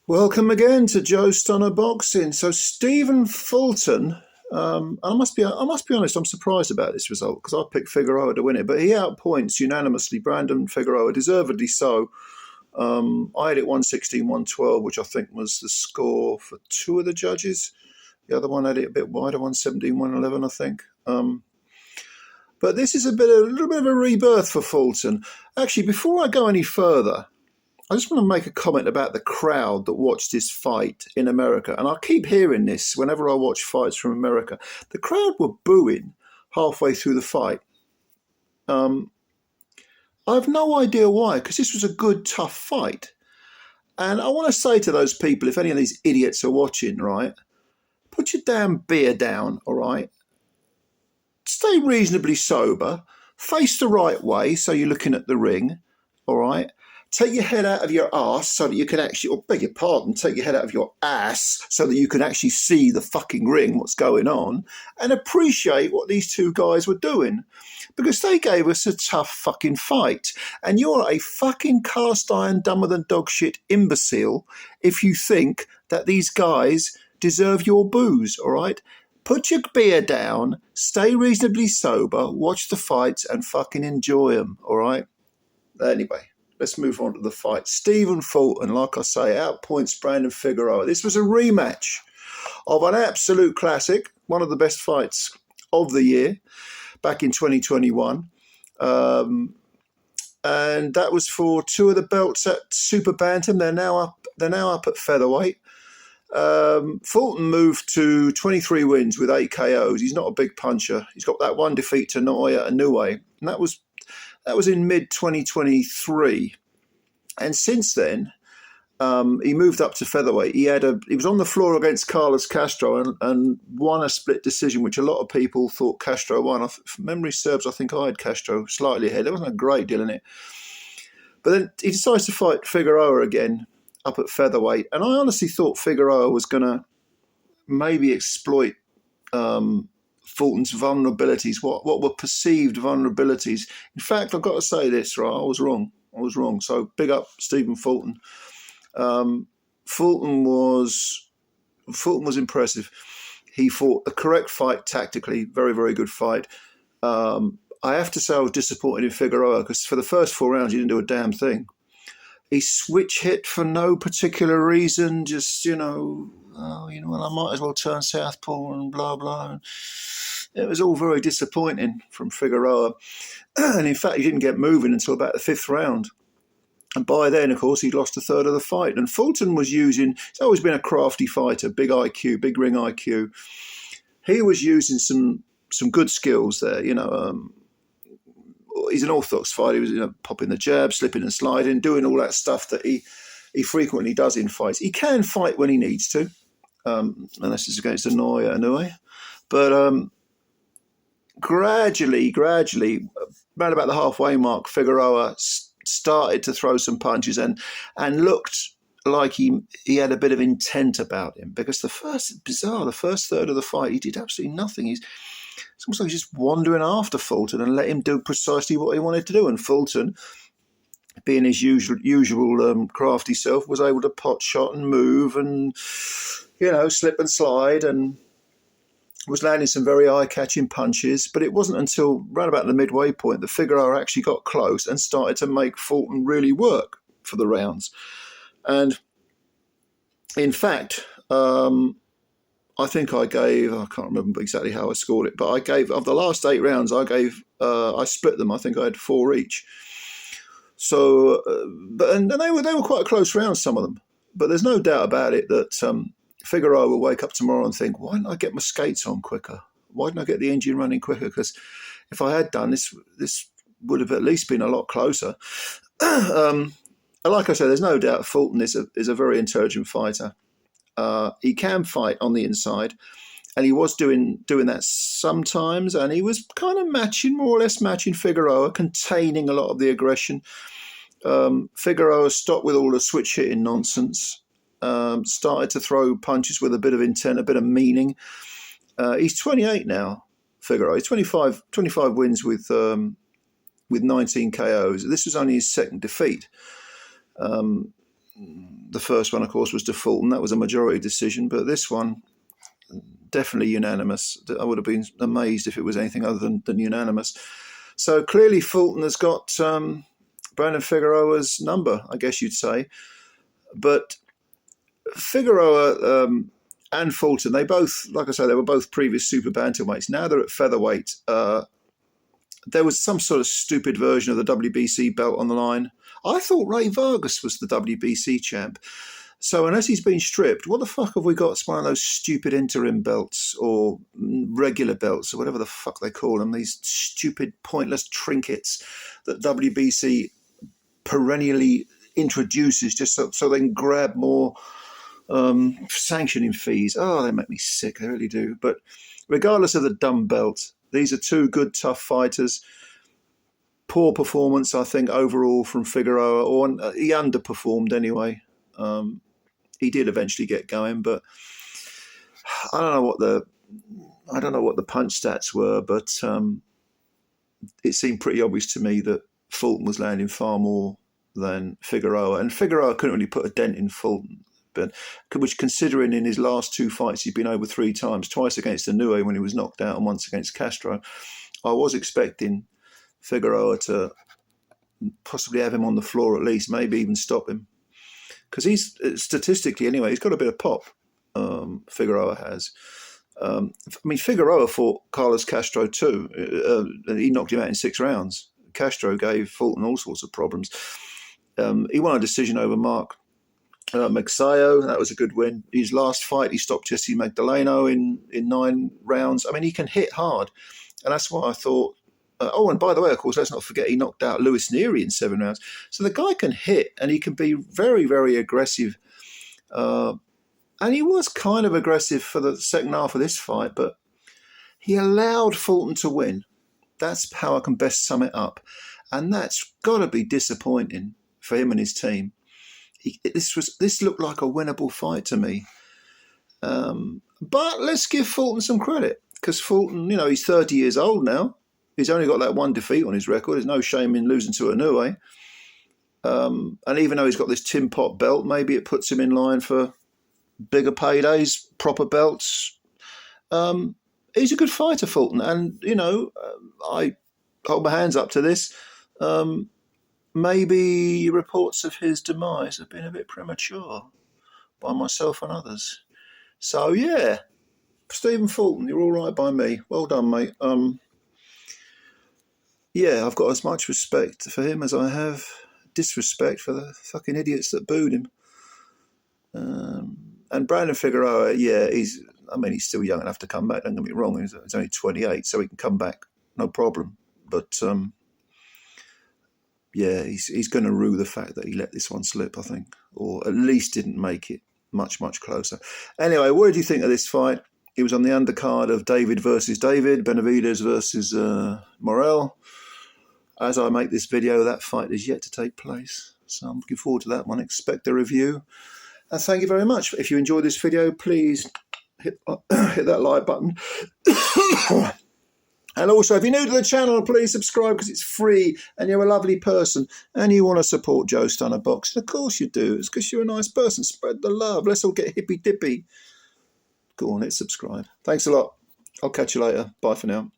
Welcome again to Joe Stunner Boxing. So Stephen Fulton, I must be honest, I'm surprised about this result because I picked Figueroa to win it, but he outpoints unanimously Brandon Figueroa, deservedly so. I had it 116, 112, which I think was the score for two of the judges. The other one had it a bit wider, 117, 111, I think. But this is a little bit of a rebirth for Fulton. Actually, before I go any further, I just want to make a comment about the crowd that watched this fight in America. And I keep hearing this whenever I watch fights from America. The crowd were booing halfway through the fight. I have no idea why, because this was a good, tough fight. And I want to say to those people, if any of these idiots are watching, right, put your damn beer down, all right? Stay reasonably sober. Face the right way so you're looking at the ring, all right? Take your head out of your ass so that you can actually, or beg your pardon, take your head out of your ass so that you can actually see the fucking ring, what's going on, and appreciate what these two guys were doing. Because they gave us a tough fucking fight. And you're a fucking cast iron, dumber than dog shit imbecile if you think that these guys deserve your booze, all right? Put your beer down, stay reasonably sober, watch the fights, and fucking enjoy them, all right? Anyway, let's move on to the fight. Stephen Fulton, like I say, outpoints Brandon Figueroa. This was a rematch of an absolute classic, one of the best fights of the year, back in 2021. And that was for two of the belts at Super Bantam. They're now up at featherweight. Fulton moved to 23 wins with 8 KOs. He's not a big puncher. He's got that one defeat to Naoya Inoue, and that was in mid-2023. And since then, he moved up to featherweight. He was on the floor against Carlos Castro and won a split decision, which a lot of people thought Castro won. If memory serves, I think I had Castro slightly ahead. There wasn't a great deal in it. But then he decides to fight Figueroa again up at featherweight. And I honestly thought Figueroa was going to maybe exploit Fulton's vulnerabilities, what were perceived vulnerabilities. In fact, I've got to say this, right? I was wrong. So big up Stephen Fulton. Fulton was impressive. He fought the correct fight tactically, very, very good fight. I have to say I was disappointed in Figueroa because for the first 4 rounds, he didn't do a damn thing. He switch hit for no particular reason, just, well, I might as well turn southpaw and blah, blah. It was all very disappointing from Figueroa. And in fact, he didn't get moving until about the 5th round. And by then, of course, he'd lost a third of the fight. And Fulton he's always been a crafty fighter, big IQ, big ring IQ. He was using some good skills there, he's an orthodox fighter. He was popping the jab, slipping and sliding, doing all that stuff that he frequently does in fights. He can fight when he needs to, unless it's against Inoue. But gradually, around about the halfway mark, Figueroa started to throw some punches and looked like he had a bit of intent about him. Because the first third of the fight, he did absolutely nothing. It's almost like he's just wandering after Fulton and let him do precisely what he wanted to do. And Fulton, being his usual crafty self, was able to pot shot and move and, slip and slide and was landing some very eye-catching punches. But it wasn't until right about the midway point that Figueroa actually got close and started to make Fulton really work for the rounds. And in fact, I think I can't remember exactly how I scored it, but I gave, of the last 8 rounds, I split them. I think I had 4 each. So, and they were quite close rounds, some of them. But there's no doubt about it that Figueroa will wake up tomorrow and think, why didn't I get my skates on quicker? Why didn't I get the engine running quicker? Because if I had done this would have at least been a lot closer. Like I said, there's no doubt Fulton is a very intelligent fighter. He can fight on the inside, and he was doing that sometimes, and he was kind of more or less matching Figueroa, containing a lot of the aggression. Figueroa stopped with all the switch hitting nonsense, started to throw punches with a bit of intent, a bit of meaning. He's 28 now, Figueroa. He's 25 wins with 19 KOs. This was only his second defeat. The first one, of course, was to Fulton. That was a majority decision, but this one, definitely unanimous. I would have been amazed if it was anything other than unanimous. So clearly Fulton has got Brandon Figueroa's number, I guess you'd say. But Figueroa and Fulton, they both, like I say, they were both previous super bantamweights. Now they're at featherweight. There was some sort of stupid version of the WBC belt on the line. I thought Ray Vargas was the WBC champ. So unless he's been stripped, what the fuck have we got? It's one of those stupid interim belts or regular belts or whatever the fuck they call them. These stupid, pointless trinkets that WBC perennially introduces just so they can grab more sanctioning fees. Oh, they make me sick. They really do. But regardless of the dumb belt, these are two good, tough fighters. Poor performance, I think, overall from Figueroa, or he underperformed anyway. He did eventually get going, but I don't know what the punch stats were, but it seemed pretty obvious to me that Fulton was landing far more than Figueroa, and Figueroa couldn't really put a dent in Fulton. But which, considering in his last two fights he'd been over 3 times, twice against Inoue when he was knocked out and once against Castro, I was expecting Figueroa to possibly have him on the floor at least, maybe even stop him. Because he's, statistically anyway, he's got a bit of pop, Figueroa has. I mean, Figueroa fought Carlos Castro too. He knocked him out in 6 rounds. Castro gave Fulton all sorts of problems. He won a decision over Mark Magsayo. That was a good win. His last fight, he stopped Jesse Magdaleno in 9 rounds. I mean, he can hit hard. And that's why I thought, and by the way, of course, let's not forget he knocked out Luis Nery in 7 rounds. So the guy can hit, and he can be very, very aggressive. And he was kind of aggressive for the second half of this fight, but he allowed Fulton to win. That's how I can best sum it up. And that's got to be disappointing for him and his team. This looked like a winnable fight to me. But let's give Fulton some credit, because Fulton, he's 30 years old now. He's only got that 1 defeat on his record. There's no shame in losing to Inoue. And even though he's got this tin pot belt, maybe it puts him in line for bigger paydays, proper belts. He's a good fighter, Fulton. And, I hold my hands up to this. Maybe reports of his demise have been a bit premature by myself and others. So, yeah, Stephen Fulton, you're all right by me. Well done, mate. Yeah, I've got as much respect for him as I have disrespect for the fucking idiots that booed him. And Brandon Figueroa, yeah, he's still young enough to come back. Don't get me wrong, he's only 28, so he can come back, no problem. But yeah, he's going to rue the fact that he let this one slip, I think, or at least didn't make it much, much closer. Anyway, what did you think of this fight? It was on the undercard of David versus David, Benavidez versus Morel. As I make this video, that fight is yet to take place. So I'm looking forward to that one. Expect a review. And thank you very much. If you enjoyed this video, please hit that like button. And also, if you're new to the channel, please subscribe, because it's free and you're a lovely person and you want to support Joe Stunner Boxing. Of course you do. It's because you're a nice person. Spread the love. Let's all get hippy-dippy. Go on, hit subscribe. Thanks a lot. I'll catch you later. Bye for now.